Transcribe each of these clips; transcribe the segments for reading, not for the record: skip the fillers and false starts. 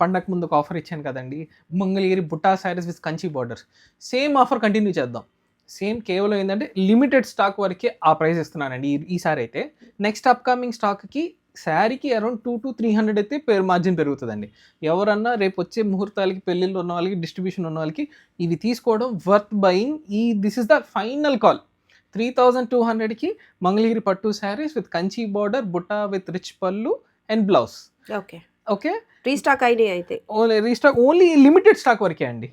పండగ ముందు ఒక ఆఫర్ ఇచ్చాను కదండి, మంగళగిరి బుట్టా sarees with Kanchi borders. Same offer continue చేద్దాం. సేమ్ కేవలం ఏంటంటే లిమిటెడ్ స్టాక్ వరకే ఆ ప్రైస్ ఇస్తున్నానండి ఈసారి అయితే. నెక్స్ట్ అప్కమింగ్ స్టాక్కి శారీకి అరౌండ్ 200-300 అయితే మార్జిన్ పెరుగుతుందండి. ఎవరన్నా రేపు వచ్చే ముహూర్తాలకి, పెళ్ళిళ్ళు ఉన్న వాళ్ళకి, డిస్ట్రిబ్యూషన్ ఉన్న వాళ్ళకి ఇవి తీసుకోవడం worth buying. This is the final call. 3200కి మంగళగిరి పట్టు శారీస్ విత్ కంచి బార్డర్, బుట్టా విత్ రిచ్ పళ్ళు and blouse. Okay, okay, restock అయినాయి అయితే. రీస్టాక్ ఓన్లీ లిమిటెడ్ స్టాక్ వరకే అండి.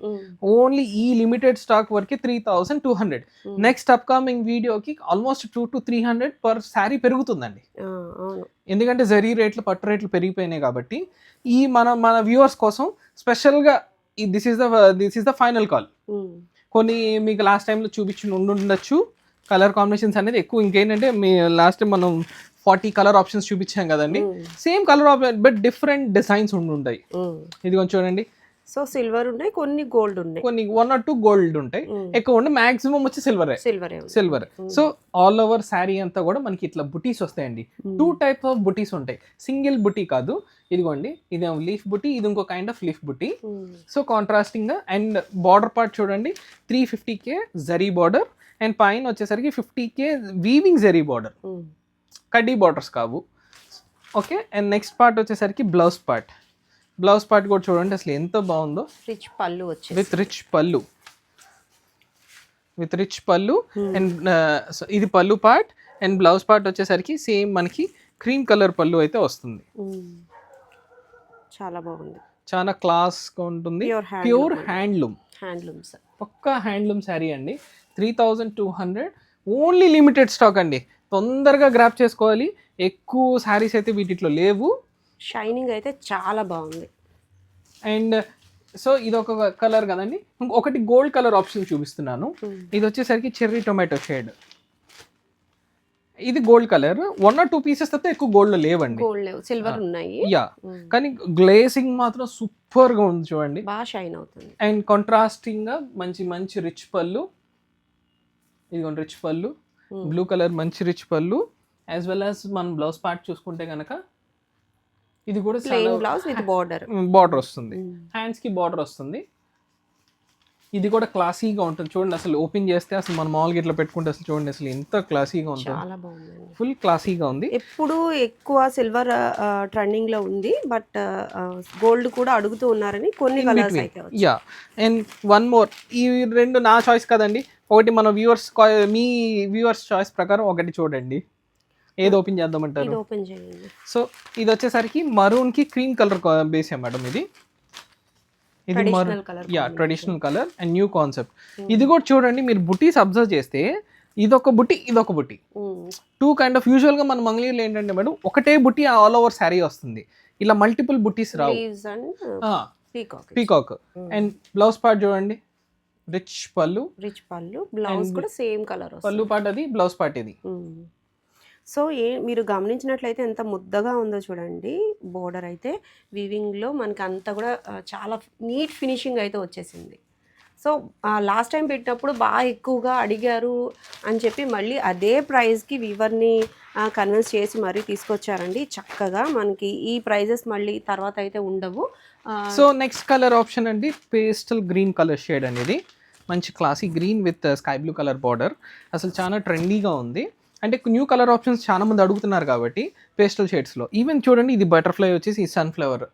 ఓన్లీ ఈ లిమిటెడ్ స్టాక్ వరకే 3200. నెక్స్ట్ అప్కమింగ్ వీడియోకి ఆల్మోస్ట్ 200-300 పర్ శారీ పెరుగుతుందండి. ఎందుకంటే జరీ రేట్లు, పట్టు రేట్లు పెరిగిపోయినాయి కాబట్టి ఈ మన వ్యూవర్స్ కోసం స్పెషల్గా this is the final call. కొన్ని మీకు లాస్ట్ టైంలో ఉండుండొచ్చు కలర్ కాంబినేషన్స్ అనేది ఎక్కువ. ఇంకేంటంటే మీ లాస్ట్ టైం మనం 40 కలర్ ఆప్షన్స్ చూపించాం కదండి, same colour option but different designs ఉంటాయి. ఇది కొంచెం చూడండి. సో సిల్వర్ ఉన్నాయి, కొన్ని గోల్డ్ ఉన్నాయి, కొన్ని 1 or 2 గోల్డ్ ఉంటాయి, ఎక్కువ ఉండి మాక్సిమం వచ్చి silver. So all over sari అంతా కూడా మనకి ఇట్లా బుటీస్ వస్తాయండి. 2 types ఆఫ్ బుటీస్ ఉంటాయి, సింగిల్ బుటీ కాదు. ఇదిగోండి, ఇది లీఫ్ బుటీ, ఇది ఇంకో kind of leaf buti. So contrasting గా. అండ్ బార్డర్ పార్ట్ చూడండి, 350K జరీ బార్డర్ అండ్ పైన వచ్చేసరికి 50K వీవింగ్ జరీ బార్డర్, కడ్డీ బార్డర్స్ కావు. ఓకే, అండ్ నెక్స్ట్ పార్ట్ వచ్చేసరికి బ్లౌజ్ పార్ట్ కూడా చూడండి అసలు ఎంత బాగుందో. రిచ్ పళ్ళు వచ్చి విత్ రిచ్ పళ్ళు అండ్ ఇది పళ్ళు పార్ట్. అండ్ బ్లౌజ్ పార్ట్ వచ్చేసరికి సేమ్ మనకి క్రీమ్ కలర్ పళ్ళు అయితే వస్తుంది. చాలా బాగుంది, చాలా క్లాస్గా ఉంటుంది. ప్యూర్ హ్యాండ్లూమ్ పక్కా హ్యాండ్లూమ్ శారీ అండి. 3200 ఓన్లీ లిమిటెడ్ స్టాక్ అండి. తొందరగా గ్రాప్ చేసుకోవాలి. ఎక్కువ శారీస్ అయితే వీటిలో లేవు. షైనింగ్ అయితే చాలా బాగుంది. అండ్ సో ఇది ఒక కలర్ కదండి. ఒకటి గోల్డ్ కలర్ ఆప్షన్ చూపిస్తున్నాను. ఇది వచ్చేసరికి చెర్రీ టొమాటో షేడ్. ఇది గోల్డ్ కలర్. 1 or 2 పీసెస్ తప్ప ఎక్కువ గోల్డ్ లేవండి. సిల్వర్ ఉన్నాయి. యా, కానీ గ్లేసింగ్ మాత్రం సూపర్ గా ఉంది చూడండి, బాగా షైన్ అవుతుంది. అండ్ కాంట్రాస్టింగ్ గా మంచి రిచ్ పళ్ళు. ఇదిగోండి రిచ్ పళ్ళు, బ్లూ కలర్ మంచి రిచ్ పళ్ళు. యాజ్ వెల్ యాజ్ మనం బ్లౌజ్ పార్ట్ చూసుకుంటే కనుక ఇది కూడా ప్లెయిన్ బ్లౌజ్ విత్ బార్డర్ వస్తుంది, హ్యాండ్స్ కి బార్డర్ వస్తుంది. ఇది కూడా క్లాసీగా ఉంటుంది చూడండి. అసలు ఓపెన్ చేస్తే అసలు మనం మామూలుగా ఇట్లా పెట్టుకుంటే అసలు చూడండి అసలు ఎంత క్లాసీగా ఉంటుంది. చాలా బాగుంది, ఫుల్ క్లాసీగా ఉంది. ఎప్పుడు ఎక్కువ సిల్వర్ ట్రెండింగ్ లో ఉంది, బట్ గోల్డ్ కూడా అడుగుతూ ఉన్నారని కొన్ని కలర్స్ అయితే. Yeah, and one more. ఈ రెండు నా చాయిస్ కదండి. ఒకటి మన మీ వ్యూవర్స్ చాయిస్ ప్రకారం ఒకటి చూడండి, ఏది ఓపెన్ చేద్దామంటారు. సో ఇది వచ్చేసరికి మరూన్ కి క్రీమ్ కలర్ బేస్ మేడం. ఇది maroon, yeah traditional colour and new concept. ఇది కూడా చూడండి, మీరు బుటీస్ అబ్జర్వ్ చేస్తే ఇదొక బుట్టి, 2 కైండ్ ఆఫ్. యూజువల్ గా మన మంగళగిరిలో ఏంటంటే మేడం ఒకటే బుట్టి ఆల్ ఓవర్ శారీ వస్తుంది, ఇలా multiple buttis Rao. Peacock. And blouse part చూడండి, రిచ్ పళ్ళు, బ్లౌజ్ కూడా సేమ్ కలర్. పళ్ళు పార్ట్ అది, బ్లౌజ్ పార్ట్ ఇది. సో మీరు గమనించినట్లయితే ఎంత ముద్దగా ఉందో చూడండి. బోర్డర్ అయితే వీవింగ్లో మనకి అంతా కూడా చాలా నీట్ ఫినిషింగ్ అయితే వచ్చేసింది. సో లాస్ట్ టైం పెట్టినప్పుడు బాగా ఎక్కువగా అడిగారు అని చెప్పి మళ్ళీ అదే ప్రైస్కి వీవర్ని కన్విన్స్ చేసి మరీ తీసుకొచ్చారండి. చక్కగా మనకి ఈ ప్రైజెస్ మళ్ళీ తర్వాత అయితే ఉండవు. సో నెక్స్ట్ కలర్ ఆప్షన్ అండి, పేస్టల్ గ్రీన్ కలర్ షేడ్ అనేది. మంచి classy green with sky blue colour border. అసలు చాలా ట్రెండీగా ఉంది. అంటే న్యూ కలర్ ఆప్షన్స్ చాలా మంది అడుగుతున్నారు కాబట్టి పేస్టల్ షేడ్స్లో. ఈవెన్ చూడండి, ఇది బటర్ఫ్లై వచ్చేసి ఈ సన్ఫ్లవర్.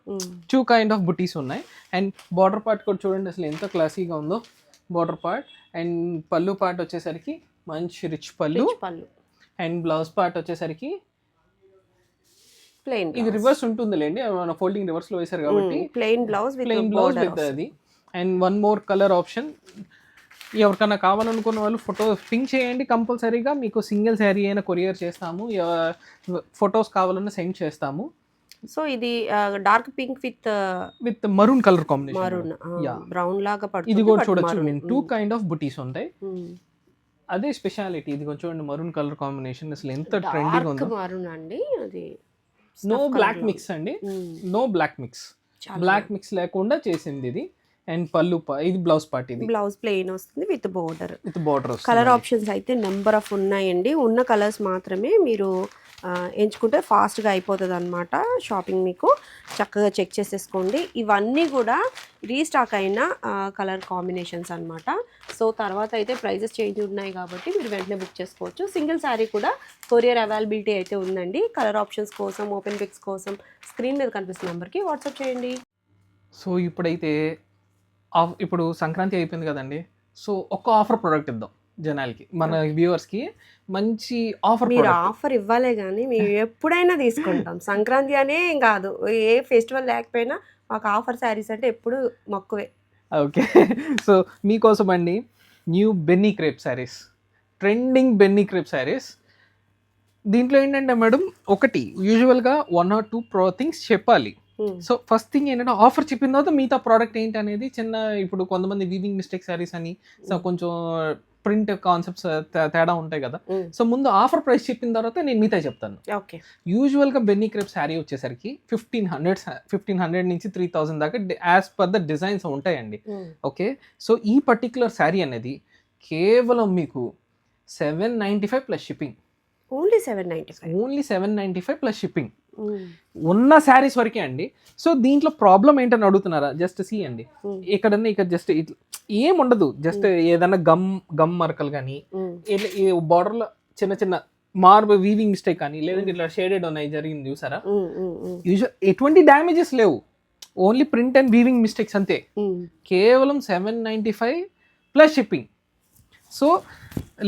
2 కైండ్ ఆఫ్ బుటీస్ ఉన్నాయి. అండ్ బార్డర్ పార్ట్ కూడా చూడండి అసలు ఎంత క్లాసీగా ఉందో బార్డర్ పార్ట్. అండ్ పళ్ళు పార్ట్ వచ్చేసరికి మంచి రిచ్ పళ్ళు. అండ్ బ్లౌజ్ పార్ట్ వచ్చేసరికి ప్లెయిన్. ఇది రివర్స్ ఉంటుందిలేండి, ఫోల్డింగ్ రివర్స్లో వేశారు కాబట్టి ప్లెయిన్ బ్లౌజ్ విత్ అది. And one more colour option. ఎవరికైనా కావాలనుకున్న వాళ్ళు ఫోటో పింక్ చేయండి కంపల్సరీగా. మీకు సింగిల్ శారీ అయినా కొరియర్ చేస్తాము, ఫొటోస్ కావాలన్నా సెండ్ చేస్తాము. సో ఇది dark pink with maroon colour combination, brown లాగా పడుతుంది. ఇది కూడా చూడొచ్చు, 2 కైండ్ ఆఫ్ బుటీస్ ఉంటాయి. అదే స్పెషాలిటీ. ఇది చూడండి మరూన్ కలర్ కాంబినేషన్ అసలు ఎంత ట్రెండింగ్ ఉందో. మరూన్ అండి, అది నో బ్లాక్ మిక్స్ అండి, no black mix. Black mix లేకుండా చేసింది ఇది. అండ్ పళ్ళు ఇది బ్లౌజ్ పార్ట్, ఇది బ్లౌజ్ ప్లెయిన్ వస్తుంది with border. With border. Colour options అయితే నెంబర్ ఆఫ్ ఉన్నాయండి. ఉన్న కలర్స్ మాత్రమే మీరు ఎంచుకుంటే ఫాస్ట్గా అయిపోతుంది అనమాట షాపింగ్. మీకు చక్కగా చెక్ చేసేసుకోండి. ఇవన్నీ కూడా రీస్టాక్ అయిన కలర్ కాంబినేషన్స్ అనమాట. సో తర్వాత అయితే ప్రైజెస్ చేంజ్ ఉన్నాయి కాబట్టి మీరు వెంటనే బుక్ చేసుకోవచ్చు. సింగిల్ శారీ కూడా కొరియర్ అవైలబిలిటీ అయితే ఉందండి. కలర్ ఆప్షన్స్ కోసం, ఓపెన్ పిక్స్ కోసం స్క్రీన్ మీద కనిపిస్తున్న నెంబర్కి వాట్సాప్ చేయండి. సో ఇప్పుడైతే ఇప్పుడు సంక్రాంతి అయిపోయింది కదండి, సో ఒక్క ఆఫర్ ప్రోడక్ట్ ఇద్దాం జనాలకి, మన వ్యూవర్స్కి మంచి ఆఫర్. మీరు ఆఫర్ ఇవ్వాలే కానీ మేము ఎప్పుడైనా తీసుకుంటాం. సంక్రాంతి అనే కాదు, ఏ ఫెస్టివల్ లేకపోయినా మాకు ఆఫర్ శారీస్ అంటే ఎప్పుడు మక్కువే. ఓకే, సో మీకోసం అండి new Binny crepe saris, trending Binny crepe saris. దీంట్లో ఏంటంటే మేడం, ఒకటి యూజువల్గా 1 or 2 థింగ్స్ చెప్పాలి. సో ఫస్ట్ థింగ్ ఏంటంటే ఆఫర్ చెప్పిన తర్వాత మిగతా ప్రోడక్ట్ ఏంటి అనేది చిన్న, ఇప్పుడు కొంతమంది వీవింగ్ మిస్టేక్ శారీస్ అని, సో కొంచెం ప్రింట్ కాన్సెప్ట్స్ తేడా ఉంటాయి కదా. సో ముందు ఆఫర్ ప్రైస్ చెప్పిన తర్వాత నేను మిగతా చెప్తాను. ఓకే, యూజువల్గా బెన్నీ క్రేప్ శారీ వచ్చేసరికి 1500 నుంచి 3000 దాకా యాజ్ పర్ ద డిజైన్స్ ఉంటాయండి. ఓకే, సో ఈ పర్టికులర్ శారీ అనేది కేవలం మీకు 795 plus shipping. Only 795 plus shipping ఉన్న శారీస్ వరకే అండి. సో దీంట్లో ప్రాబ్లం ఏంటని అడుగుతున్నారా? జస్ట్ సీ అండి, ఇక్కడ జస్ట్ ఏం ఉండదు, జస్ట్ ఏదైనా గమ్ మరకలు కానీ, బార్డర్లో చిన్న చిన్న మార్బుల్ వీవింగ్ మిస్టేక్ కానీ, లేదంటే ఇట్లా షేడెడ్ ఉన్నాయి జరిగింది చూసారా. యూజువల్ ఎటువంటి డ్యామేజెస్ లేవు, only print and weaving mistakes అంతే. కేవలం 795 ప్లస్ షిప్పింగ్. సో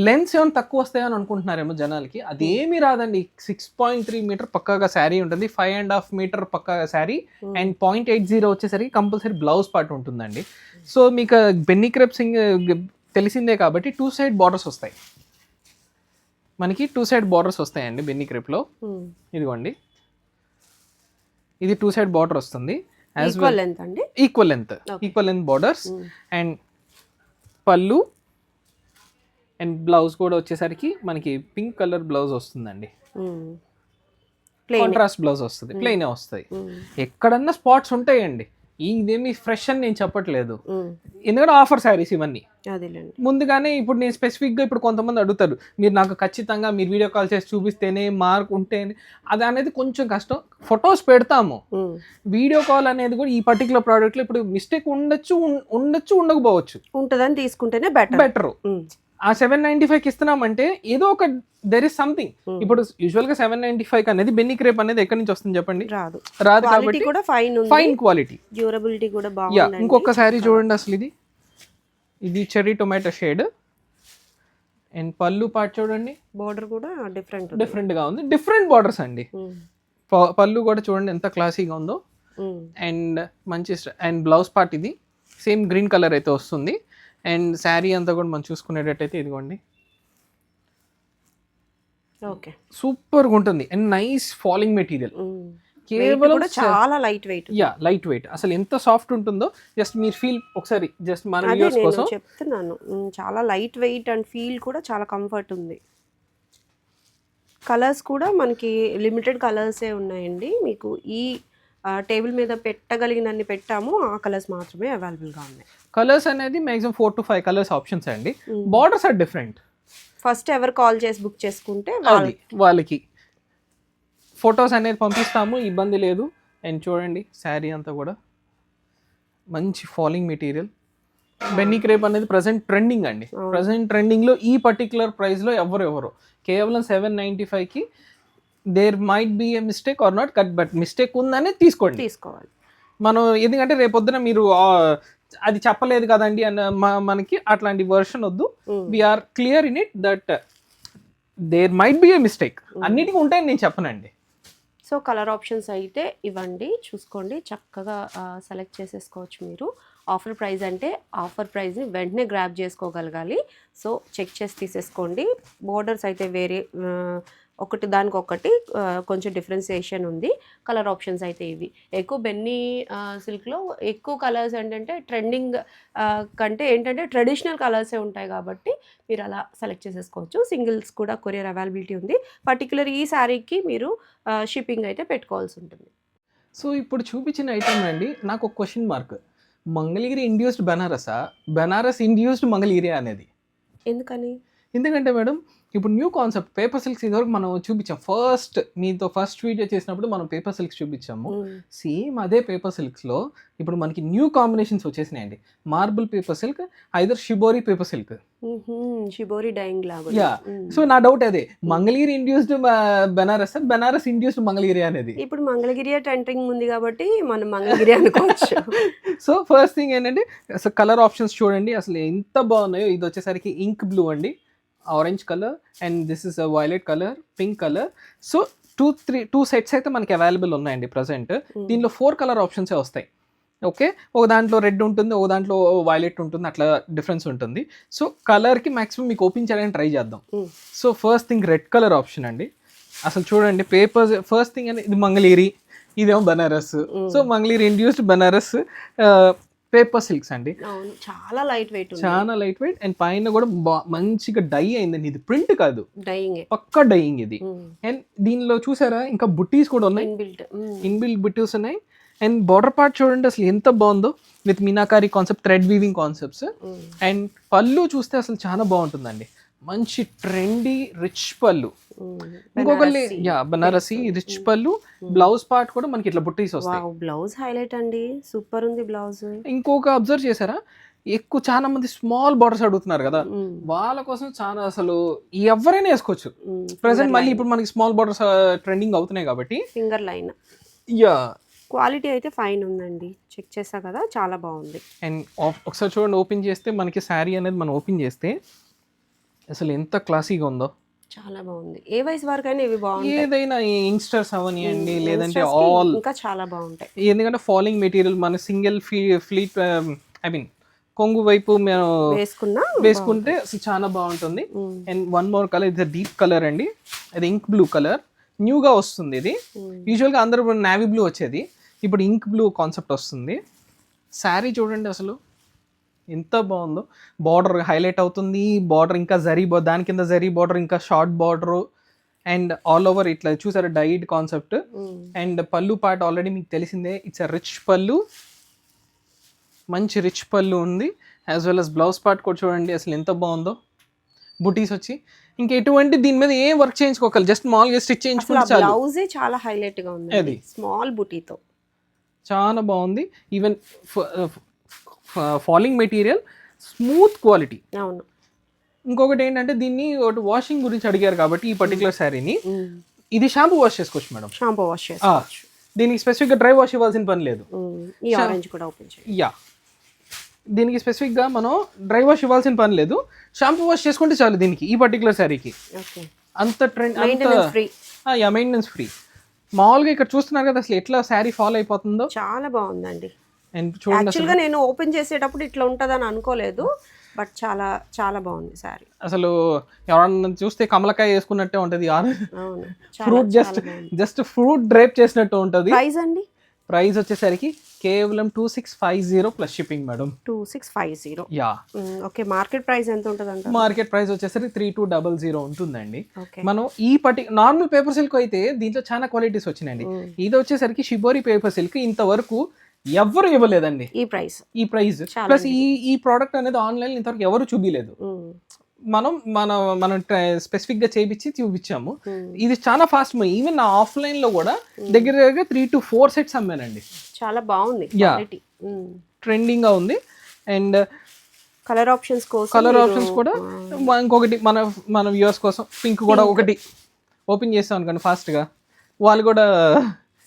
లెన్స్ ఏమైనా తక్కువ వస్తాయని అనుకుంటున్నారేమో జనాలకి, అదేమీ రాదండి. 6.3 మీటర్ పక్కాగా శారీ ఉంటుంది, 5.5 మీటర్ పక్కాగా శారీ, అండ్ 0.80 వచ్చేసరికి కంపల్సరీ బ్లౌజ్ పార్ట్ ఉంటుందండి. సో మీకు బెన్నీ క్రేప్ తెలిసిందే కాబట్టి 2 సైడ్ బార్డర్స్ వస్తాయి, మనకి 2 సైడ్ బార్డర్స్ వస్తాయండి బెన్నీ క్రేప్లో. ఇదిగోండి, ఇది 2 సైడ్ బార్డర్ వస్తుంది, ఈక్వల్ లెంత్ బార్డర్స్. అండ్ పళ్ళు అండ్ బ్లౌజ్ కూడా వచ్చేసరికి మనకి పింక్ కలర్ బ్లౌజ్ వస్తుందండి, కాంట్రాస్ట్ బ్లౌజ్ వస్తుంది, ప్లెయిన్ వస్తాయి. ఎక్కడన్నా స్పాట్స్ ఉంటాయండి, ఇదేమి ఫ్రెష్ అని నేను చెప్పట్లేదు, ఎందుకంటే ఆఫర్ శారీస్ ఇవన్నీ. ముందుగానే ఇప్పుడు నేను స్పెసిఫిక్గా, ఇప్పుడు కొంతమంది అడుగుతారు, మీరు నాకు ఖచ్చితంగా మీరు వీడియో కాల్ చేసి చూపిస్తేనే మార్క్ ఉంటేనే, అది అనేది కొంచెం కష్టం. ఫొటోస్ పెడతాము, వీడియో కాల్ అనేది కూడా ఈ పర్టికులర్ ప్రోడక్ట్లో ఇప్పుడు మిస్టేక్ ఉండొచ్చు ఉండకపోవచ్చు, ఉంటుందని తీసుకుంటేనే బెటర్. ఆ 795కి ఇస్తున్నామంటే ఏదో ఒక దెర్ ఇస్ సంథింగ్. ఇప్పుడు యూజువల్ గా 795 అనేది బెన్నీ క్రేప్ అనేది ఎక్కడి నుంచి వస్తుంది చెప్పండి? రాదు కాబట్టి కూడా ఫైన్ క్వాలిటీ, డ్యూరబిలిటీ కూడా బాగుంది. ఇంకొక సారీ చూడండి, అసలు ఇది చెర్రీ టొమాటో షేడ్, అండ్ పళ్ళు పార్ట్ చూడండి, బోర్డర్ కూడా డిఫరెంట్ గా ఉంది, డిఫరెంట్ బార్డర్స్ అండి. పళ్ళు కూడా చూడండి ఎంత క్లాసీగా ఉందో, అండ్ మంచి, అండ్ బ్లౌజ్ పార్ట్ ఇది సేమ్ గ్రీన్ కలర్ అయితే వస్తుంది. అండ్ శారీ అంతా కూడా మనం చూసుకునేటట్టయితే ఇదిగోండి, ఓకే, సూపర్గా ఉంటుంది అండ్ నైస్ ఫాలింగ్ మెటీరియల్. కేవలం చాలా లైట్ వెయిట్, అసలు ఎంత సాఫ్ట్ ఉంటుందో జస్ట్ మీరు ఫీల్ ఒకసారి, జస్ట్ మన వ్యూవర్స్ కోసం చెప్తున్నాను. చాలా లైట్ వెయిట్ అండ్ ఫీల్ కూడా చాలా కంఫర్ట్ ఉంది. కలర్స్ కూడా మనకి లిమిటెడ్ కలర్సే ఉన్నాయండి. మీకు ఈ టేబుల్ మీద పెట్టగలిగినన్ని పెట్టాము, ఆ కలర్స్ మాత్రమే అవైలబుల్గా ఉన్నాయి. కలర్స్ అనేది మ్యాక్సిమం 4 to 5 కలర్స్ ఆప్షన్స్ అండి. Borders are different. ఫస్ట్ ఎవరు కాల్ చేసి బుక్ చేసుకుంటే వాళ్ళకి ఫొటోస్ అనేది పంపిస్తాము, ఇబ్బంది లేదు. అండ్ చూడండి శారీ అంతా కూడా మంచి ఫాలింగ్ మెటీరియల్. బెన్నీ క్రేప్ అనేది ప్రజెంట్ ట్రెండింగ్ అండి. ప్రజెంట్ ట్రెండింగ్లో ఈ పర్టికులర్ ప్రైస్లో ఎవరు కేవలం 795కి there might be a mistake or not, but mistake ఉందని తీసుకోవాలి మనం. ఎందుకంటే రేపొద్దున మీరు అది చెప్పలేదు కదండి అన్న మనకి అట్లాంటి వర్షన్ వద్దు. We are clear in it that there might be a mistake, అన్నిటికీ ఉంటాయని నేను చెప్పనండి. సో కలర్ ఆప్షన్స్ అయితే ఇవ్వండి, చూసుకోండి, చక్కగా సెలెక్ట్ చేసేసుకోవచ్చు మీరు. ఆఫర్ ప్రైస్ అంటే ఆఫర్ ప్రైస్ని వెంటనే గ్రాబ్ చేసుకోగలగాలి. సో చెక్ చేసి తీసేసుకోండి. బోర్డర్స్ అయితే వేరే ఒకటి దానికొకటి కొంచెం డిఫరెన్సియేషన్ ఉంది. కలర్ ఆప్షన్స్ అయితే ఇవి. ఎక్కువ బెన్నీ సిల్క్లో ఎక్కువ కలర్స్ ఏంటంటే ట్రెండింగ్ కంటే ఏంటంటే ట్రెడిషనల్ కలర్సే ఉంటాయి కాబట్టి మీరు అలా సెలెక్ట్ చేసేసుకోవచ్చు. సింగిల్స్ కూడా కొరియర్ అవైలబిలిటీ ఉంది. పర్టికులర్ ఈ శారీకి మీరు షిప్పింగ్ అయితే పెట్టుకోవాల్సి ఉంటుంది. సో ఇప్పుడు చూపించిన ఐటమ్ అండి, నాకు ఒక క్వశ్చన్ మార్క్. మంగళగిరి ఇండ్యూస్డ్ బెనారసా, బెనారస్ ఇండ్యూస్డ్ మంగళగిరి అనేది. ఎందుకని? ఎందుకంటే మేడం ఇప్పుడు న్యూ కాన్సెప్ట్ పేపర్ సిల్క్స్ ఇదివరకు మనం చూపించాం. ఫస్ట్ వీడియో చేసినప్పుడు మనం పేపర్ సిల్క్స్ చూపించాము. సేమ్ అదే పేపర్ సిల్క్స్లో ఇప్పుడు మనకి న్యూ కాంబినేషన్స్ వచ్చేసినాయండి. Marble paper silk, either shibori paper silk. Shibori dyeing లాగా. యా, సో నా డౌట్ అదే, మంగళగిరి ఇండ్యూస్డ్ బెనారస్, బెనారస్ ఇండ్యూస్డ్ మంగళగిరి అనేది. ఇప్పుడు మంగళగిరి టెంటరింగ్ ఉంది కాబట్టి మనం మంగళగిరి అనుకోవచ్చు. సో ఫస్ట్ థింగ్ ఏంటంటే అసలు కలర్ ఆప్షన్స్ చూడండి అసలు ఎంత బాగున్నాయో. ఇది వచ్చేసరికి ఇంక్ బ్లూ అండి, orange colour, and this is violet colour, pink colour. So two sets అయితే మనకి అవైలబుల్ ఉన్నాయండి ప్రజెంట్. దీనిలో 4 కలర్ ఆప్షన్సే వస్తాయి. ఓకే, ఒక దాంట్లో రెడ్ ఉంటుంది, ఒక దాంట్లో వైలెట్ ఉంటుంది, అట్లా డిఫరెన్స్ ఉంటుంది. సో కలర్కి మ్యాక్సిమం మీకు ఓపెన్ చేయడానికి ట్రై చేద్దాం. So first thing red colour option అండి. అసలు చూడండి పేపర్స్, ఫస్ట్ థింగ్ అంటే ఇది మంగళగిరి, ఇదేమో Banaras. So Mangalagiri induced Banaras paper silks అండి. చాలా లైట్ వెయిట్, చాలా లైట్ వెయిట్, అండ్ పైన కూడా మంచిగా డై అయిందండి. ఇది ప్రింట్ కాదు, డైయింగ్, పక్కా డైయింగ్ ఇది. అండ్ దీనిలో చూసారా ఇంకా బుట్టీస్ కూడా ఉన్నాయి, ఇన్బిల్ట్ బుట్టీస్ ఉన్నాయి. అండ్ బార్డర్ పార్ట్ చూడండి అసలు ఎంత బాగుందో, with meenakari concept, thread weaving concepts. And పళ్ళు చూస్తే అసలు చాలా బాగుంటుందండి, మంచి ట్రెండీ రిచ్ పళ్ళు. ఇంకొకటి బనారసి రిచ్ పళ్ళు. బ్లౌజ్ పార్ట్ కూడా మనకి ఇట్లా బుట్టీస్ వస్తాయి. బ్లౌజ్ హైలైట్ అండి, సూపర్ ఉంది బ్లౌజ్. ఇంకొక అబ్జర్వ్ చేశారా, ఎక్కువ చాలా మంది స్మాల్ బార్డర్స్ అడుగుతున్నారు కదా, వాళ్ళ కోసం చాలా అసలు ఎవరైనా వేసుకోవచ్చు ప్రెసెంట్. మళ్ళీ ఇప్పుడు మనకి స్మాల్ బార్డర్స్ ట్రెండింగ్ అవుతున్నాయి కాబట్టి. ఫింగర్ లైన్, యా, క్వాలిటీ అయితే ఫైన్ ఉందండి, చెక్ చేసా కదా, చాలా బాగుంది. అండ్ ఒకసారి చూడండి, ఓపెన్ చేస్తే మనకి శారీ అనేది మనం ఓపెన్ చేస్తే అసలు ఎంత క్లాసీగా ఉందో, చాలా బాగుంది. ఏ వయసు వరకైనా ఇవి బాగుంటాయి, ఏదైనా యంగ్స్టర్స్ అవనియండి, లేదంటే ఆల్ ఇంకా చాలా బాగుంటాయి. ఎందుకంటే ఫాలింగ్ మెటీరియల్, మన సింగిల్ ఫ్లీట్ ఐ మీన్ కొంగు వైపు మేము వేసుకుంటే అసలు చాలా బాగుంటుంది. అండ్ వన్ మోర్ కలర్, ఇది డీప్ కలర్ అండి, అది ఇంక్ బ్లూ కలర్, న్యూగా వస్తుంది. ఇది యూజువల్గా అందరూ నావీ బ్లూ వచ్చేది, ఇప్పుడు ఇంక్ బ్లూ కాన్సెప్ట్ వస్తుంది. శారీ చూడండి అసలు ఎంత బాగుందో, బార్డర్ హైలైట్ అవుతుంది, బార్డర్ ఇంకా దాని కింద జరీ బార్డర్, ఇంకా short border, and all over ఇట్లా చూసారు డైడ్ కాన్సెప్ట్. అండ్ పళ్ళు పార్ట్ ఆల్రెడీ మీకు తెలిసిందే, ఇట్స్ అ రిచ్ పళ్ళు, మంచి రిచ్ పళ్ళు ఉంది. As well as blouse part కూడా చూడండి అసలు ఎంత బాగుందో, బుటీస్ వచ్చి ఇంకా ఎటువంటి దీని మీద ఏం వర్క్ చేయించుకోవాలి, జస్ట్ మామూలుగా స్టిచ్ చేయించుకుంటే చాలు. బ్లౌజే చాలా హైలైట్ గా ఉంది, అది స్మాల్ బుటీతో చాలా బాగుంది. Even falling material, smooth quality. అవును. ఇంకొకటి ఏంటంటే దీన్ని ఒకటి వాషింగ్ గురించి అడిగారు కాబట్టి ఈ పర్టికులర్ శారీని ఇది షాంపూ వాష్ చేసుకోవచ్చు మేడం. షాంపూ వాష్ చేసుకోవచ్చు, దీనికి స్పెసిఫిక్గా డ్రై వాష్ ఇవ్వాల్సిన పని లేదు. ఈ ఆరెంజ్ కూడా ఓపెన్ చేయండి. యా, దీనికి స్పెసిఫిక్గా మనం డ్రై వాష్ ఇవ్వాల్సిన పని లేదు, షాంపూ వాష్ చేసుకుంటే చాలు దీనికి, ఈ పర్టికులర్ శారీకి. అంత ట్రెండ్, మెయింటెనెన్స్ ఫ్రీ. మామూలుగా ఇక్కడ చూస్తున్నారు కదా అసలు ఎట్లా శారీ ఫాలో అయిపోతుందో, చాలా బాగుందండి. అండ్ చూడండి యాక్చువల్గా నేను ఓపెన్ చేసేటప్పుడు ఇట్లా ఉంటుందని అనుకోలేదు, బట్ చాలా చాలా బాగుంది శారీ. అసలు ఎవరన్నా చూస్తే కమలకాయ వేసుకున్నట్టే ఉంటుంది, అవును, ఫ్రూట్ జస్ట్ ఫ్రూట్ డ్రైప్ చేసినట్టు ఉంటుంది. ప్రైస్ అండి, ప్రైస్ వచ్చేసరికి కేవలం 2650 plus shipping madam. 2650. Yeah, okay. Market price ఎంత ఉంటుంది అంటే? మార్కెట్ ప్రైస్ వచ్చేసరికి 3200 ఉంటుందండి. మనం ఈ నార్మల్ పేపర్ సిల్క్ అయితే దీంట్లో చాలా క్వాలిటీస్ వచ్చినాయండి. ఇది వచ్చేసరికి షిబోరి పేపర్ సిల్క్ ఇంతవరకు ఎవరు ఇవ్వలేదండి ఈ ప్రైస్. ప్లస్ ఈ ప్రోడక్ట్ అనేది ఆన్లైన్ ఇంతవరకు ఎవరు చూపించలేదు. మనం స్పెసిఫిక్ గా చేయించి చూపించాము. ఇది చాలా ఫాస్ట్. ఈవెన్ నా ఆఫ్లైన్ లో కూడా దగ్గర 3 to 4 సెట్స్ అమ్మానండి. చాలా బాగుంది, ట్రెండింగ్ గా ఉంది. అండ్ కలర్ ఆప్షన్స్ కూడా ఇంకొకటి మన వ్యూవర్స్ కోసం పింక్ కూడా ఒకటి ఓపెన్ చేస్తాం అనుకోండి, ఫాస్ట్ గా వాళ్ళు కూడా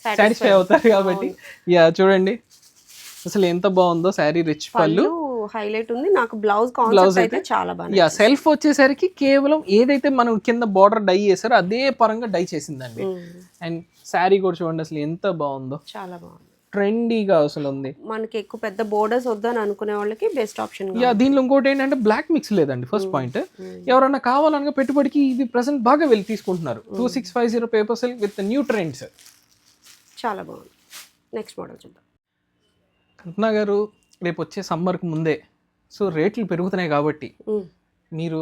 సాటిస్ఫై అవుతారు కాబట్టి. యా, చూడండి అసలు ఎంత బాగుందో శారీ, రిచ్ పళ్ళు, హైలైట్ ఉంది. నాకు బ్లౌజ్ అయితే చాలా బాగుంది. యా, సెల్ఫ్ వచ్చేసరికి కేవలం ఏదైతే మనం కింద బార్డర్ డై చేసారో అదే పరంగా డై చేసిందండి. అండ్ శారీ కూడా చూడండి అసలు ఎంత బాగుందో, చాలా బాగుంది, ట్రెండీగా అసలు ఉంది. మనకి ఎక్కువ పెద్ద బోర్డర్స్ వద్దని అనుకునే వాళ్ళకి బెస్ట్ ఆప్షన్. యా, దీనిలో ఇంకోటి ఏంటంటే బ్లాక్ మిక్స్ లేదండి. ఫస్ట్ పాయింట్, ఎవరైనా కావాలనగా పెట్టుబడికి ఇది ప్రెసెంట్ బాగా వెళ్ళి తీసుకుంటున్నారు. 2650 paper silk with new trends, చాలా బాగుంది. నెక్స్ట్ మోడల్ చూద్దాం. కల్పన గారు, రేపు వచ్చే సమ్మర్కి ముందే సో రేట్లు పెరుగుతున్నాయి కాబట్టి మీరు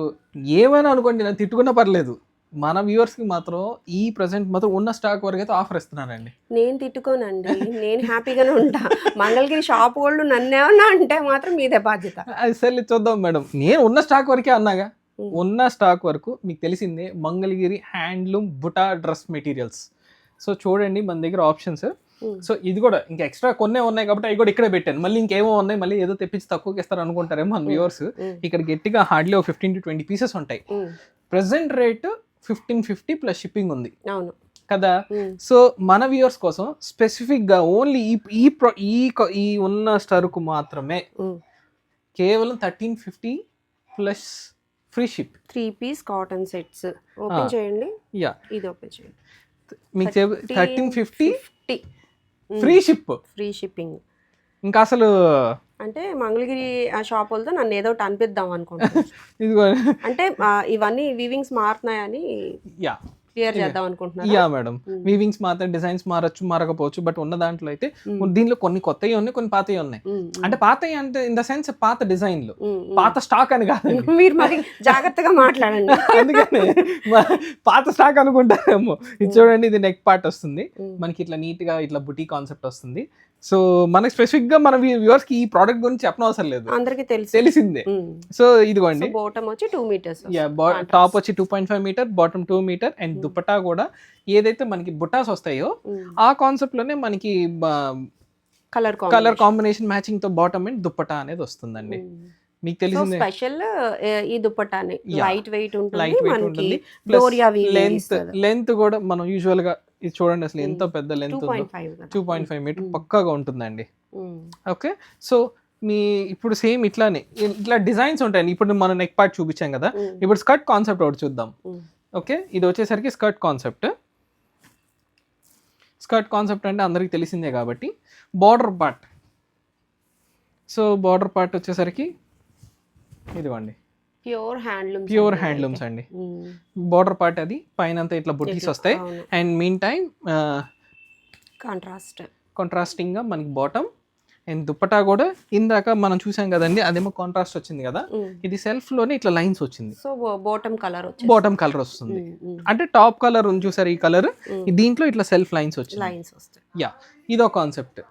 ఏమైనా అనుకోండి, నన్ను తిట్టుకున్నా పర్లేదు, మన వ్యూవర్స్ కి మాత్రం ఈ ప్రెసెంట్ మాత్రం ఉన్న స్టాక్ వరకు అయితే ఆఫర్ ఇస్తున్నానండి. నేను తిట్టుకోనండి, నేను హ్యాపీగానే ఉంటా. మంగళగిరి షాప్ వాళ్ళు నన్నేమన్నా అంటే మాత్రం మీదే బాధ్యత. అది సరే చూద్దాం మేడం, నేను ఉన్న స్టాక్ వరకే అన్నాగా. ఉన్న స్టాక్ వరకు మీకు తెలిసిందే మంగళగిరి హ్యాండ్లూమ్ బుటా డ్రెస్ మెటీరియల్స్. సో చూడండి మన దగ్గర ఆప్షన్స్. సో ఇది కూడా ఇంకా ఎక్స్ట్రా కొన్నే ఉన్నాయి కాబట్టి అవి కూడా ఇక్కడే పెట్టాను. మళ్ళీ ఇంకేమో ఉన్నాయి, మళ్ళీ ఏదో తెప్పించి తక్కువకి ఇస్తారు అనుకుంటారేమో మన వ్యూవర్స్. ఇక్కడ గట్టిగా హార్డ్లీ 15 to 20 పీసెస్ ఉంటాయి. ప్రెసెంట్ రేట్ 1550 ప్లస్ షిప్పింగ్ ఉంది కదా. సో మన వ్యూవర్స్ కోసం స్పెసిఫిక్ గా ఓన్లీ ఈ ఉన్న స్టరుకు మాత్రమే కేవలం 1350 plus free ship. 3 piece cotton sets open చేయండి. యా, ఇది ఓపెన్ చేయండి. మీకు 1350 ఫ్రీ షిప్, ఫ్రీ షిప్పింగ్. ఇంకా అసలు అంటే మంగళగిరి ఆ షాప్ వాళ్ళతో నన్ను ఏదో ఒకటి అనిపిద్దాం అనుకుంటున్నాను. ఇదిగో అంటే ఇవన్నీ వీవింగ్స్ మారుతున్నాయని యా క్లియర్ చేద్దాం అనుకుంటున్నాను. యా మేడం, వీవింగ్స్ మాత్రం డిజైన్స్ మారచ్చు మారకపోవచ్చు, బట్ ఉన్న దాంట్లో అయితే దీనిలో కొన్ని కొత్తవి ఉన్నాయి, కొన్ని పాతవి ఉన్నాయి. అంటే పాతవి అంటే ఇన్ ద సెన్స్ పాత డిజైన్లు, పాత స్టాక్ అని కాదు. మీరు మరి జాగ్రత్తగా మాట్లాడండి. అందుకని పాత స్టాక్ అనుకుంటారేమో. ఇది చూడండి, ఇది నెక్ పార్ట్ వస్తుంది మనకి, ఇట్లా నీట్ గా ఇట్లా బుటీ కాన్సెప్ట్ వస్తుంది. సో మనకి స్పెసిఫిక్ గా మన వ్యూవర్స్ కి ఈ ప్రోడక్ట్ గురించి చెప్పనవసరం లేదు, అందరికి తెలిసిందే. సో ఇదిగోండి, బాటమ్ వచ్చి 2 meters, టాప్ వచ్చి 2.5 meter, bottom 2 meter, and dupatta కూడా ఏదైతే మనకి బుటాస్ వస్తాయో ఆ కాన్సెప్ట్ లోనే మనకి కలర్ కాంబినేషన్ మ్యాచింగ్ తో బాటమ్ అండ్ దుపట్టా అనేది వస్తుందండి. మీకు తెలిసిందే స్పెషల్ ఈ దుపట్టాని లైట్ వెయిట్ లైట్ వెయిట్ ఉంటుంది. లెంత్ కూడా మనం యూజువల్ గా ఇది చూడండి, అసలు ఎంత పెద్ద లెంత్ 2.5 meter పక్కాగా ఉంటుందండి. ఓకే, సో మీ ఇప్పుడు సేమ్ ఇట్లానే ఇట్లా డిజైన్స్ ఉంటాయి. ఇప్పుడు మనం నెక్ పార్ట్ చూపించాం కదా, ఇప్పుడు స్కర్ట్ కాన్సెప్ట్ ఒకటి చూద్దాం. ఓకే, ఇది వచ్చేసరికి స్కర్ట్ కాన్సెప్ట్. స్కర్ట్ కాన్సెప్ట్ అంటే అందరికి తెలిసిందే కాబట్టి border part. So border part వచ్చేసరికి ఇదిగోండి, ప్యూర్ హ్యాండ్లూమ్స్ అండి. బార్డర్ పార్ట్ అది పైన అంతా ఇట్లా బుటీస్ వస్తాయి. అండ్ మీన్ టైం కాంట్రాస్టింగ్ గా మనకి బాటమ్ అండ్ దుపట్టా కూడా ఇందాక మనం చూసాం కదండి, అదేమో కాంట్రాస్ట్ వచ్చింది కదా, ఇది సెల్ఫ్ లోనే ఇట్లా లైన్స్ వచ్చింది. సో బాటమ్ కలర్ వస్తుంది. అంటే టాప్ కలర్ ఉంది చూసారు, ఈ కలర్ దీంట్లో ఇట్లా సెల్ఫ్ లైన్స్ వచ్చింది. యా, ఇదో కాన్సెప్ట్.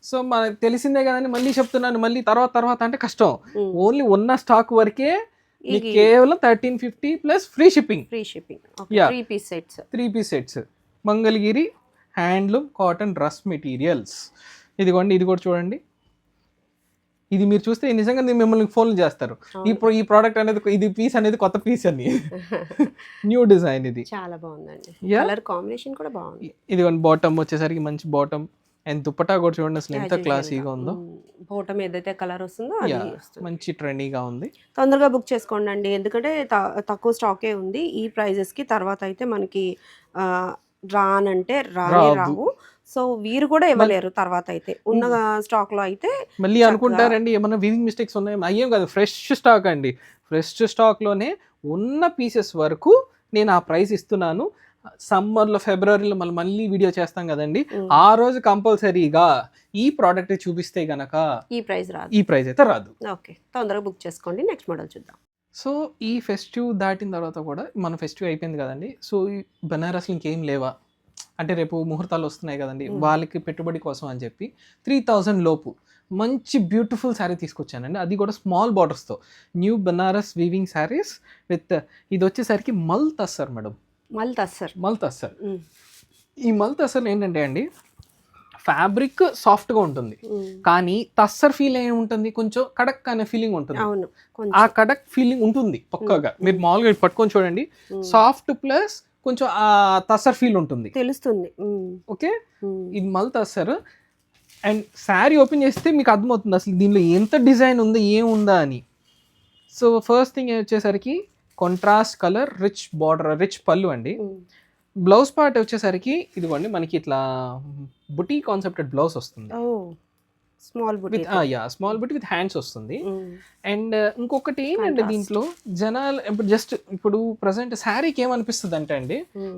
సో మనకు తెలిసిందే కదండి, మళ్ళీ చెప్తున్నాను, మళ్ళీ తర్వాత అంటే కష్టం. ఓన్లీ ఉన్న స్టాక్ వరకే కేవలం 1350 plus free shipping. 3 piece sets Mangalagiri handloom cotton dress materials. ఇదిగోండి, ఇది కూడా చూడండి. ఇది మీరు చూస్తే నిజంగా మిమ్మల్ని ఫోన్లు చేస్తారు. ఈ ప్రోడక్ట్ అనేది, ఇది పీస్ అనేది కొత్త పీస్ అని, న్యూ డిజైన్. ఇది చాలా బాగుందండి, కలర్ కాంబినేషన్ కూడా బాగుంది. ఇదిగోండి, బాటమ్ వచ్చేసరికి మంచి బాటమ్ అండ్ దుపట్టా కూడా చూడండి అసలు ఎంత క్లాసీగా ఉందో. బాటమ్ ఏదైతే కలర్ వస్తుందో మంచి ట్రెండీగా ఉంది. తొందరగా బుక్ చేసుకోండి అండి, ఎందుకంటే తక్కువ స్టాకే ఉంది ఈ ప్రైజెస్ కి. తర్వాత అయితే మనకి రానంటే రావు. సో వీరు కూడా ఇవ్వలేరు తర్వాత అయితే ఉన్న స్టాక్ లో అయితే. మళ్ళీ అనుకుంటారండి ఏమన్నా వీవింగ్ మిస్టేక్స్ ఉన్నాయి, అయ్యేం కాదు, ఫ్రెష్ స్టాక్ అండి. ఫ్రెష్ స్టాక్ లోనే ఉన్న పీసెస్ వరకు నేను ఆ ప్రైస్ ఇస్తున్నాను. సమ్మర్లో ఫిబ్రవరిలో మళ్ళీ వీడియో చేస్తాం కదండి, ఆ రోజు కంపల్సరీగా ఈ ప్రోడక్ట్ చూపిస్తే గనక ఈ ప్రైస్ అయితే రాదు. ఓకే, తొందరగా బుక్ చేసుకోండి. నెక్స్ట్ మోడల్ చూద్దాం. సో ఈ ఫెస్టివ్ దాటిన తర్వాత కూడా మన ఫెస్టివ్ అయిపోయింది కదండి. సో ఈ బనారస్లు ఇంకేం లేవా అంటే, రేపు ముహూర్తాలు వస్తున్నాయి కదండి, వాళ్ళకి పెట్టుబడి కోసం అని చెప్పి 3000 లోపు మంచి బ్యూటిఫుల్ శారీ తీసుకొచ్చానండి. అది కూడా స్మాల్ బార్డర్స్తో new Banaras weaving sarees with ఇది వచ్చేసరికి మల్ తస్సర్ మేడం. మల్ తస్సర్. ఈ మల్ తస్సర్ ఏంటంటే అండి, ఫ్యాబ్రిక్ సాఫ్ట్గా ఉంటుంది కానీ తస్సర్ ఫీల్ ఏమి ఉంటుంది, కొంచెం కడక్ అనే ఫీలింగ్ ఉంటుంది. ఆ కడక్ ఫీలింగ్ ఉంటుంది పక్కగా. మీరు మామూలుగా పట్టుకొని చూడండి, సాఫ్ట్ ప్లస్ కొంచెం ఆ తస్సర్ ఫీల్ ఉంటుంది, తెలుస్తుంది. ఓకే, ఇది మల్ తస్సర్. అండ్ శారీ ఓపెన్ చేస్తే మీకు అర్థమవుతుంది అసలు దీనిలో ఎంత డిజైన్ ఉంది, ఏముందా అని. సో ఫస్ట్ థింగ్ వచ్చేసరికి contrast colour, rich border, rich పళ్ళు అండి. బ్లౌజ్ పార్ట్ వచ్చేసరికి ఇదిగోండి మనకి ఇట్లా బుటీ కాన్సెప్టెడ్ బ్లౌజ్ వస్తుంది. స్మాల్ బుటీ విత్ హ్యాండ్స్ వస్తుంది. అండ్ ఇంకొకటి ఏంటంటే దీంట్లో జనాలు ఇప్పుడు ప్రజెంట్ శారీకి ఏమనిపిస్తుంది అంటే అండి,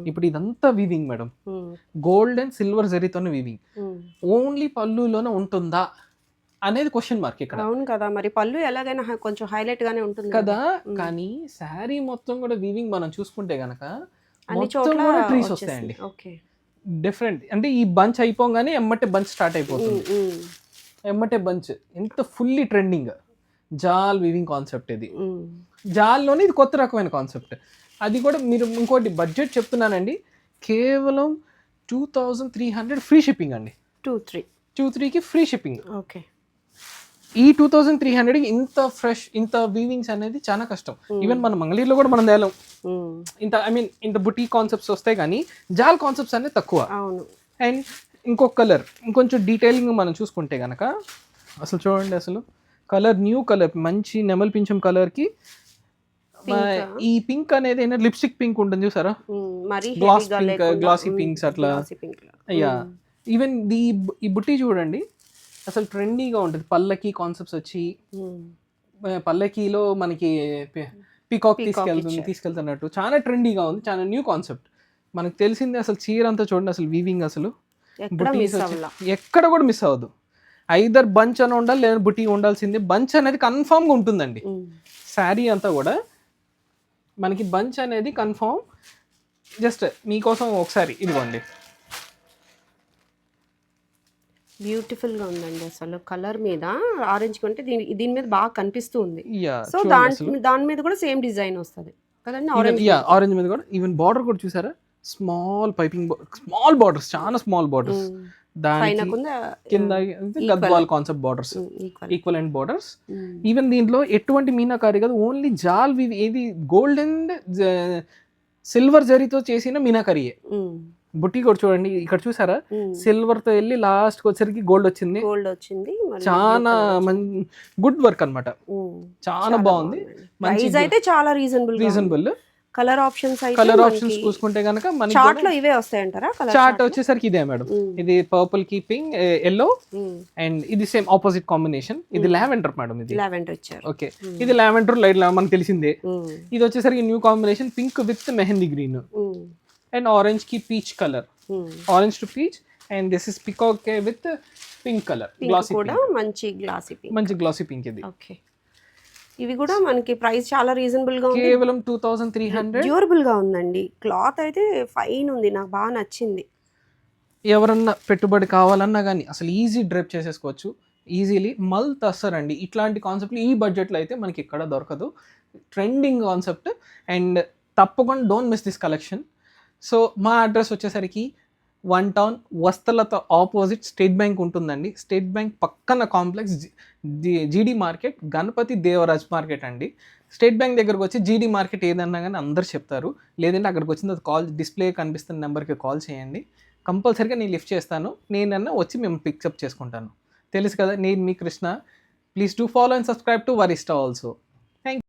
ఇప్పుడు ఇదంతా weaving madam, gold and silver జరీతోనే వీవింగ్, ఓన్లీ పళ్ళులోనే ఉంటుందా అనేది క్వశ్చన్ మార్క్ ఇక్కడ అవును కదా, మరి పళ్ళు ఎలాగైనా కొంచెం హైలైట్ గానే ఉంటుంది కదా. కానీ శారీ మొత్తం కూడా వీవింగ్ మనం చూసుకుంటే గనక అన్ని మొత్తం చోట్ల కూడా ట్రీస్ వచ్చేసింది. వస్తాయండి. ఓకే. డిఫరెంట్ అంటే ఈ బంచ్ అయిపోగానే ఎమ్మటే బంచ్ స్టార్ట్ అయిపోతుంది. ఎమ్మటే బంచ్ ఎంత ఫుల్లీ ట్రెండింగ్ జాల్ వీవింగ్ కాన్సెప్ట్ ఇది. జాల్లోనే ఇది కొత్త రకమైన కాన్సెప్ట్. అది కూడా మీరు ఇంకోటి బడ్జెట్ చెప్తున్నానండి, కేవలం 2300 ఫ్రీ షిప్పింగ్ అండి. 2-3కి ఫ్రీ షిప్పింగ్. ఓకే. ఈ 2300 ఇంత ఫ్రెష్ ఇంత వీవింగ్స్ అనేది చాలా కష్టం. ఈవెన్ మన మంగళీరులో కూడా మనం తేలం ఇంత, ఐ మీన్ ఇంత బుటీ కాన్సెప్ట్స్ వస్తాయి కానీ జాల్ కాన్సెప్ట్స్ అనేది తక్కువ. అవును. అండ్ ఇంకొక కలర్ ఇంకొంచెం డీటెయిలింగ్ మనం చూసుకుంటే కనుక అసలు చూడండి, అసలు కలర్ న్యూ కలర్ మంచి నెమల్ పింఛం కలర్కి ఈ పింక్ అనేది లిప్స్టిక్ పింక్ ఉంటుంది చూసారా, గ్లాస్ పింక్, గ్లాసీ పింక్స్ అట్లా. అయ్యా ఈవెన్ ఈ బుట్టి చూడండి అసలు ట్రెండీగా ఉంటుంది. పల్లకి కాన్సెప్ట్స్ వచ్చి పల్లకీలో మనకి పికాక్ తీసుకెళ్తున్నట్టు చాలా ట్రెండీగా ఉంది, చాలా న్యూ కాన్సెప్ట్. మనకు తెలిసింది అసలు చీర అంతా చూడండి, అసలు వీవింగ్ అసలు బుటీస్ ఎక్కడ కూడా మిస్ అవ్వదు. ఐదర్ బంచ్ అని ఉండాలి లేదా బుటీ ఉండాల్సిందే. బంచ్ అనేది కన్ఫామ్గా ఉంటుందండి. శారీ అంతా కూడా మనకి బంచ్ అనేది కన్ఫామ్. జస్ట్ మీకోసం ఒకసారి ఇదిగోండి, బ్యూటిఫుల్ గా ఉందండి. అసలు కలర్ మీద ఆరెంజ్ కంటే దీని మీద బాగా కనిపిస్తూ ఉంది. Yeah, సో దాని మీద కూడా సేమ్ డిజైన్ వస్తుంది కదండి. ఆరెంజ్ మీద కూడా ఈవెన్ బార్డర్ కూడా చూసారా, స్మాల్ పైపింగ్, స్మాల్ బార్డర్స్, చాలా స్మాల్ బార్డర్స్. దాని కింద Gadwal concept borders, equivalent borders. Even దీంట్లో ఎటువంటి మీనాకారి కాదు, ఓన్లీ జాల్ ఏది గోల్డ్ అండ్ సిల్వర్ జరీతో చేసిన మీనాకారియే. బుట్టి కూడా చూడండి, ఇక్కడ చూసారా సిల్వర్ తో వెళ్ళి లాస్ట్ వచ్చరికి గోల్డ్ వచ్చింది. చాలా గుడ్ వర్క్ అన్నమాట, చాలా బాగుంది. ప్రైస్ అయితే చాలా రీజనబుల్. కలర్ ఆప్షన్స్ చూసుకుంటే కనుక మనకి చార్ట్ లో ఇవే వస్తాయంటారా? చార్ట్ వచ్చేసరికి ఇదే మేడం, ఇది పర్పుల్ కి పింక్, ఎల్లో అండ్ ఇది సేమ్ ఆపోజిట్ కాంబినేషన్. ఇది లావెండర్ మేడం, ఇది లావెండర్ ఇచ్చారు. ఓకే, ఇది లావెండర్ లైట్ మనకు తెలిసిందే. ఇది వచ్చేసరికి new combination pink with mehndi green and orange కి peach colour, orange to peach. And this is peacock with pink colour, glossy కూడా మంచి గ్లాసీ పింక్ ఇది. ఓకే, ఇవి కూడా మనకి ప్రైస్ చాలా రీజనబుల్ గా ఉంది, కేవలం 2300. డ్యూరబుల్ గా ఉందండి. క్లాత్ అయితే ఫైన్ ఉంది, నాకు బాగా నచ్చింది. ఎవరన్నా పెట్టుబడి కావాలన్నా కానీ అసలు ఈజీ డ్రైప్ చేసేసుకోవచ్చు ఈజీలీ. మల్ తస్సర్ అండి, ఇట్లాంటి కాన్సెప్ట్లు ఈ బడ్జెట్లో అయితే మనకి ఎక్కడ దొరకదు. ట్రెండింగ్ కాన్సెప్ట్ అండ్ తప్పకుండా don't miss this collection. So మా అడ్రస్ వచ్చేసరికి 1 టౌన్ వస్తలతో ఆపోజిట్ స్టేట్ బ్యాంక్ ఉంటుందండి. స్టేట్ బ్యాంక్ పక్కన కాంప్లెక్స్ జీడీ మార్కెట్, గణపతి దేవరాజ్ మార్కెట్ అండి. స్టేట్ బ్యాంక్ దగ్గరకు వచ్చి జీడీ మార్కెట్ ఏదన్నా కానీ అందరు చెప్తారు. లేదంటే అక్కడికి వచ్చిన కాల్, డిస్ప్లే కనిపిస్తున్న నెంబర్కి కాల్ చేయండి, కంపల్సరీగా నేను లిఫ్ట్ చేస్తాను. నేనన్నా వచ్చి మేము పికప్ చేసుకుంటాను. తెలుసు కదా, నేను మీ Krishna. Please do follow and subscribe to Varista also.